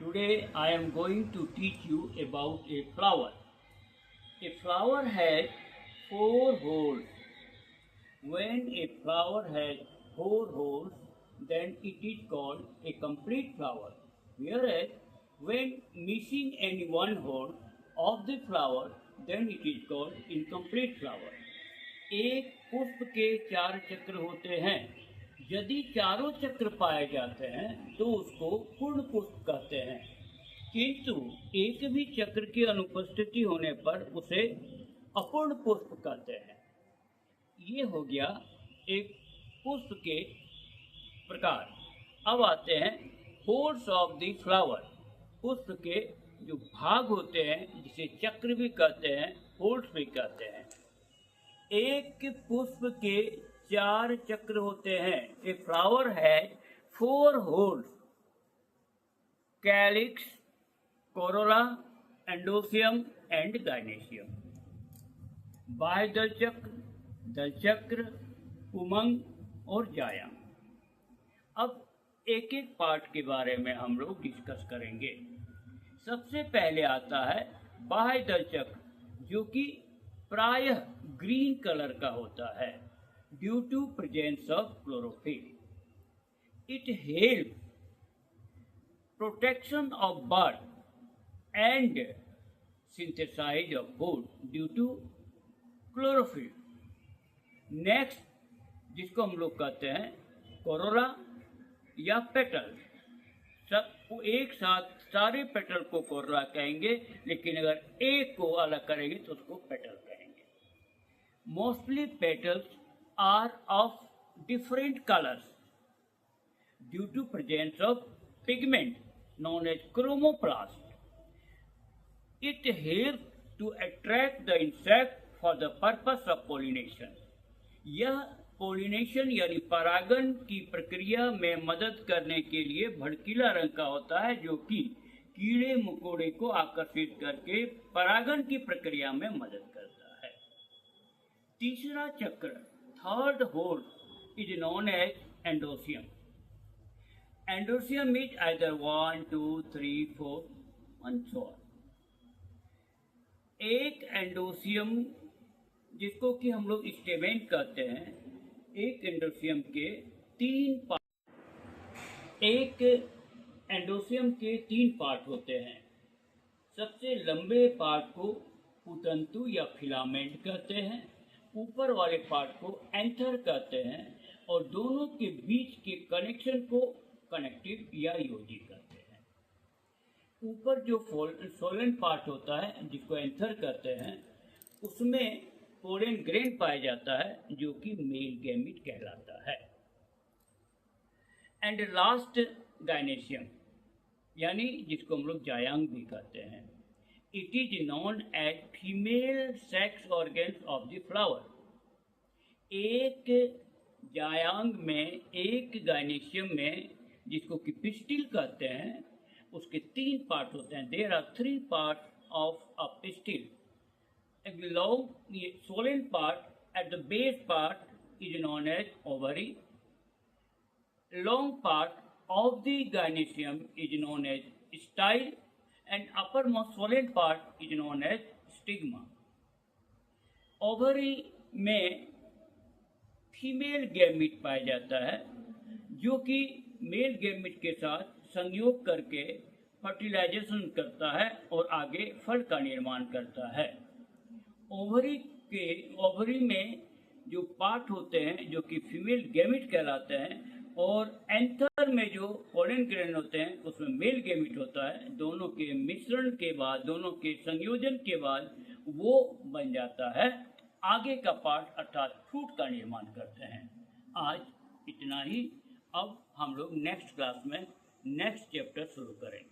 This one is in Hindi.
Today I am going to teach you about a flower. A flower has four holes. When a flower has four holes, then it is called a complete flower. Whereas when missing any one hole of the flower, then it is called incomplete flower. एक पुष्प के चार चक्र होते हैं। यदि चारों चक्र पाए जाते हैं तो उसको पूर्ण पुष्प कहते हैं, किंतु एक भी चक्र की अनुपस्थिति होने पर उसे अपूर्ण पुष्प कहते हैं। ये हो गया एक पुष्प के प्रकार। अब आते हैं होल्स ऑफ द फ्लावर। पुष्प के जो भाग होते हैं, जिसे चक्र भी कहते हैं, होल्स भी कहते हैं। एक पुष्प के चार चक्र होते हैं। A flower has four whorls: calyx, corolla, androecium and gynoecium. बाह्य दल चक्र, दल चक्र, उमंग और जायांग। अब एक एक पार्ट के बारे में हम लोग डिस्कस करेंगे। सबसे पहले आता है बाह्य दल चक्र, जो कि प्रायः ग्रीन कलर का होता है due to presence of chlorophyll. It help protection of bird and synthesize of food due to chlorophyll. Next, जिसको हम लोग कहते हैं कोरोला या पेटल। सब एक साथ सारे पेटल को कोरोला कहेंगे, लेकिन अगर एक को अलग करेंगे तो उसको पेटल कहेंगे। Mostly petals are of different colours due to presence of pigment known as chromoplast. It helps to attract the insect for the purpose of pollination. यह पोलिनेशन यानी परागण की प्रक्रिया में मदद करने के लिए भड़कीला रंग का होता है, जो कि कीड़े मकोड़े को आकर्षित करके परागण की प्रक्रिया में मदद करता है। तीसरा चक्र, third whorl, is known as androecium. Androecium is either 1, 2, 3, 4 and so on. एक एंडोसियम, जिसको कि हम लोग स्टेमेन कहते हैं, एक एंडोसियम के तीन पार्ट होते हैं। सबसे लंबे पार्ट को पुतंतु या फिलामेंट कहते हैं, ऊपर वाले पार्ट को एंथर कहते हैं, और दोनों के बीच के कनेक्शन को कनेक्टिव या योजी कहते हैं। ऊपर जो सोलन पार्ट होता है, जिसको एंथर कहते हैं, उसमें पोलन ग्रेन पाया जाता है, जो कि मेल गैमीट कहलाता है। एंड लास्ट, गाइनेसियम, यानी जिसको हम लोग जायांग भी कहते हैं। It is known as female sex organs of the flower. एक जायांग में, एक गाइनेसियम में, जिसको कि पिस्टिल कहते हैं, उसके तीन पार्ट होते हैं। There are 3 part of a pistil. A long swollen part at the base part is known as ovary. Long part of the gynoecium is known as style, and uppermost swollen part is known as stigma. Ovary में फीमेल गैमीट पाया जाता है, जो कि मेल गैमीट के साथ संयोग करके फर्टिलाइजेशन करता है और आगे फल का निर्माण करता है। ओवरी में जो पार्ट होते हैं, जो कि फीमेल गैमीट कहलाते हैं, और एंथर में जो पोलन ग्रेन होते हैं, उसमें मेल गैमीट होता है। दोनों के मिश्रण के बाद, दोनों के संयोजन के बाद वो बन जाता है आगे का पार्ट, अर्थात फ्रूट का निर्माण करते हैं। आज इतना ही। अब हम लोग नेक्स्ट क्लास में नेक्स्ट चैप्टर शुरू करेंगे।